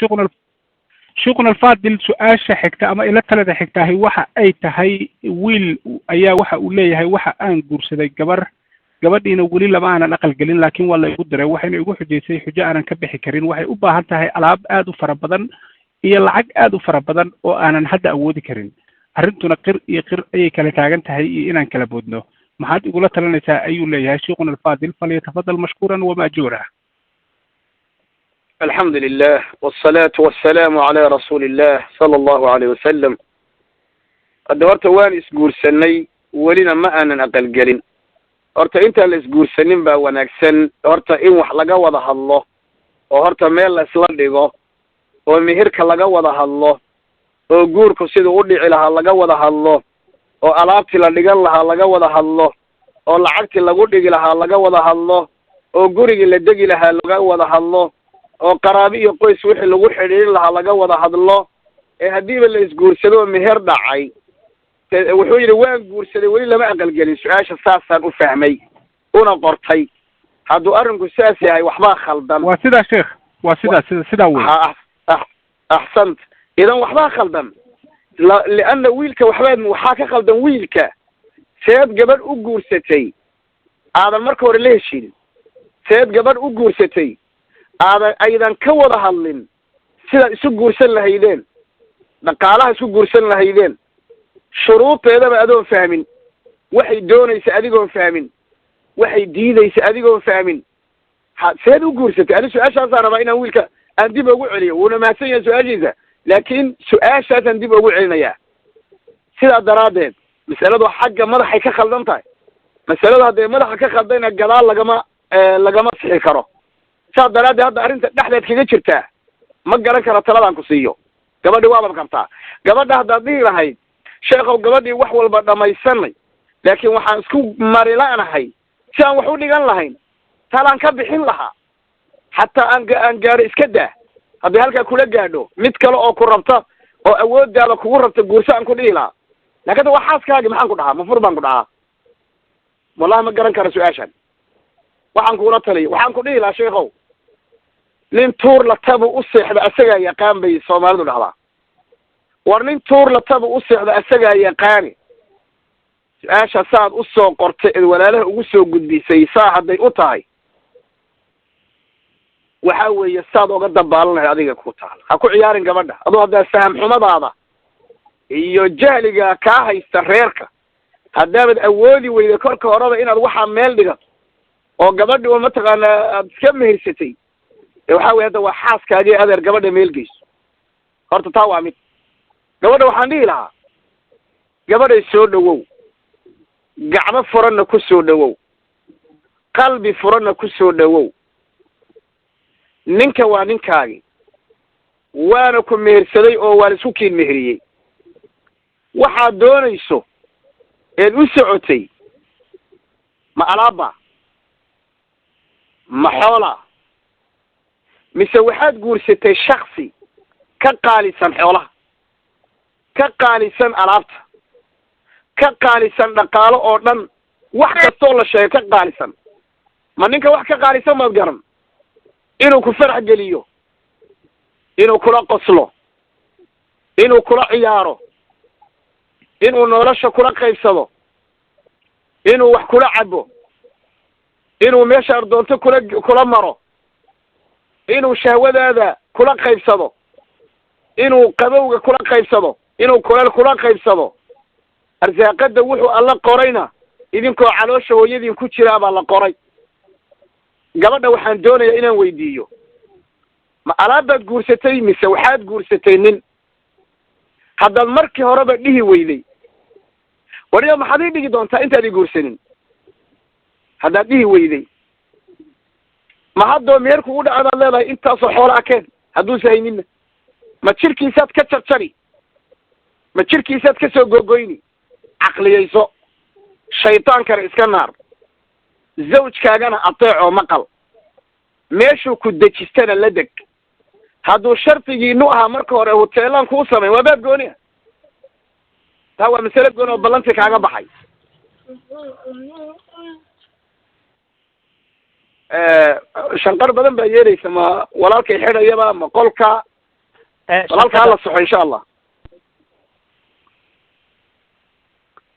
شغل شغل الفاضل سؤال حكتا أما إلى ثلاثة حكتا هي وحا أي تهي ويل أيا وحا أولي هي وحا أن قرصدي gabadhiina weli lama aanan aqal gelin laakiin waa la igu diray waxayna igu xujaysay xujo aanan ka bixi karin waxay u baahan tahay alaab aad u fara badan iyo lacag aad u fara badan oo aanan hadda awoodi karin arrintuna qir iyo qir ayay kala taagan tahay iyo inaan kala boodno maxaad igula talinaysaa ayuu leeyahay sheekhuna alfaadil falyatafadal mashkuuran wamaajuura الحمد لله والصلاة والسلام على رسول الله صلى الله عليه وسلم الدورت وان اسقور سني ولنا ما أنا أقل قلن horta intaan la isguursanin baa wanaagsan horta in wax laga wada hadlo oo horta meel la isla dhigo oo meherka laga wada hadlo oo guurku siduu u dhici lahaa laga wada hadlo oo alaabtii la dhigan lahaa laga wada hadlo oo lacagtii lagu dhigi lahaa laga wada hadlo oo gurigii la degi lahaa laga wada hadlo oo qaraabi iyo qoys wixii lagu xidhiidhin lahaa laga wada hadlo ee haddiiba la isguursado oo meher dhacay wuxuu yidhi waan guursaday weli lama aqalgelin su-aasha saasaan u fahmay una qortay hadduu arrinku saas yahay waxbaa khaldan waa sidaa sheekh waa sidaa wey axsant idan waxbaa khaldan lianna wiilka waxaa ka khaldan wiilka seed gabadh u guursatay aadan marka hore la heshin seed gabadh u guursatay aydan ka wada hadlin sidaad isu guursan lahaydeen dhaqaalaha isku guursan lahaydeen shuruudeedaba adoon fahmin waxay doonaysa adigoon fahmin waxay diidaysa adigoon fahmin seed u guursatay ani su-aashaasaan rabaa inaan wiilka aan dib ugu celiyo wuuna mahadsan yahay su-aashiisa laakiin su-aashaasaan dib ugu celinayaa sidaa daraaddeed masaladu xagga madaxay ka khaldan tahay masaladu hadday madaxa ka khaldayna gadaal lagama sixi karo saas daraaddeed hadda arrinta dhexdeed kaga jirtaa ma garan karo taladaan ku siiyo gabadhi waabad qabtaa gabadha haddaad dhihi lahayd sheekhow gabadhii wax walba dhamaysanay laakiin waxaan isku marila'nahay si aan wax u dhigan lahayn talaan ka bixin lahaa xataa aan gaadho iska daa hadday halkaa kula gaadho mid kale oo ku rabta oo awooddaada kugu rabta guurso aan ku dhihi lahaa laakiin waa xaaskaagi maxaan ku dhahaa mafur baan ku dhahaa wallahi ma garan kara su-aashan waxaan kugula taliyo waxaan ku dhihi lahaa sheekhow nin tuur la tabu u seexda asagaa yaqaan bay soomaalidu dhahdaa war nin tuur la taba u seexda asagaa yaqaani su-aasha saaad u soo qortay eed walaalaha ugu soo gudbisay saa hadday u tahay waxa weeye saad oga dabaalanahay adiga ku taal ha ku ciyaarin gabadha aduu haddaa faham xumadaada iyo jahliga kaa haysta reerka haddaabad awoodi weyda korka horeba inaad waxaa meel dhigato oo gabadhi oo mataqaana aad iska mehirsatay waxa weye hadda waa xaaskaagii adeer gabadha meel geyso horta taa waa mid gabadha waxaan dhihi lahaa gabadhay soo dhawow gacmo furanna ku soo dhawow qalbi furanna ku soo dhawow ninka waa ninkaagi waana ku mehersaday oo waan isku kiin meheriyey waxaad doonayso eed u socotay ma alaaba ma xoola mise waxaad guursatay shaksi ka qaalisan xoolaha ka qaalisan alaabta ka qaalisan dhaqaalo oo dhan wax kastoo la sheego ka qaalisan ma ninka wax ka qaalisan maad garan inuu ku farax geliyo inuu kula qoslo inuu kula ciyaaro inuu nolosha kula qaybsado inuu wax kula cabo inuu meesha ardoonto kula maro inuu shahwadaada kula qaybsado inuu qabowga kula qaybsado inuu kuleel kula qaybsado arsaaqada wuxuu alla qorayna idinkoo caloosha hooyadiin ku jiraa baa la qoray gabadha waxaan doonayaa inaan weydiiyo ma alaabbaad guursatay mise waxaad guursatay nin haddaad markii horeba dhihi weyday wariya maxaad ii dhigi doontaa intaad ii guursanin haddaad dhihi weyday ma haddoo meher kugu dhacdaad leedahay intaasoo xoola akeen hadduusa hayninna ma jirkiisaad ka jarjari ma jirkiisaad ka soo gogoyni caqliyayso shaydaankana iska naar zawjkaagana ateecoo maqal meeshuu ku dejistana la deg hadduu shardigiinu ahaa marka hore huteelaan kuu samayn waa baab gooni ah taa waa masale gooni oo ballantii kaaga baxay shanqar badan baa yeeraysa ma walaalkay xidhayaba ma qolka walaalka hala soxo insha allah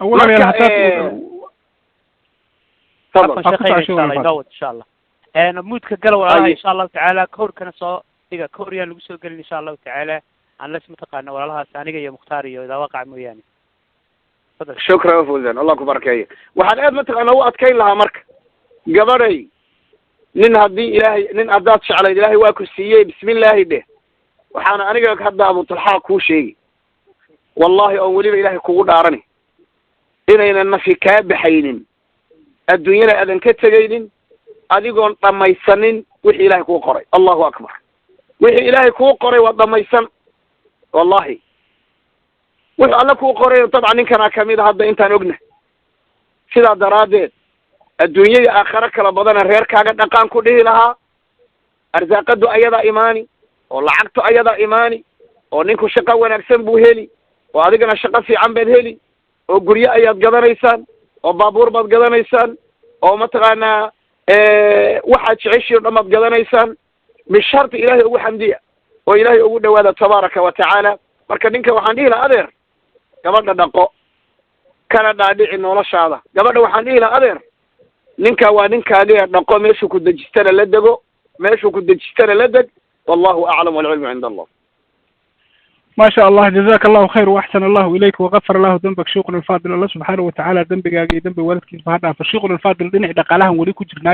اولا يا تفضل شيخ ان شاء الله يدود ان شاء الله مودك قال والله ان شاء الله تعالى كور كان سو ديغا كوريا لو سو غلين ان شاء الله تعالى ان لسه متقانا والله ثانيga iyo muxtaar iyo ida waqع mooyaan shukran fawzan allah ku barakeeyo waxaan aad mataqaana u adkayn lahaa marka gabaray nin hadii ilaahay nin adaad jeclay ilaahay waa ku siiyay bismillah dheh waxaana aniga hadda abu talha ku sheegay wallahi oo waliba ilaahay kugu dhaarani inayna nafi ka baxaynin adduunyada aadan ka tagaynin adigoon dhamaysanin wixii ilaahay kuu qoray allahu akbar wixii ilaahay kuu qoray waa dhamaysan wallahi wixii alla kuu qoray dabcan ninkana kamid hadda intaan ogna sidaa daraadeed adduunyada aakhira kala badan reerkaaga dhaqan ku dhihi lahaa arsaaqadu ayada imaani oo lacagtu ayada imaani oo ninku shaqo wanaagsan buu heli oo adigana shaqo fiican baad heli oo guryo ayaad gadanaysaan oo baabuur baad gadanaysaan oo mataqaanaa waxaad jeceshiin dhamaad gadanaysaan bisharti ilaahay ugu xamdiya oo ilaahay ugu dhawaada tabaaraka wa tacaala marka ninka waxaan dhihi lahaa adeer gabadha dhaqo kana dhaadhici noloshaada gabadha waxaan dhihi lahaa adeer ninka waa ninkaaga dhaqo meeshuu ku dejistana la dego meeshuu ku dejistana la deg wallahu aclam walcilmu cinda allah ما شاء الله جزاك الله خير واحسن الله اليك وغفر الله ذنبك شيخنا الفاضل الله سبحانه وتعالى ذنبك ذنب والدك فهذا فالشيخنا الفاضل دين دقالها ولي كجرنا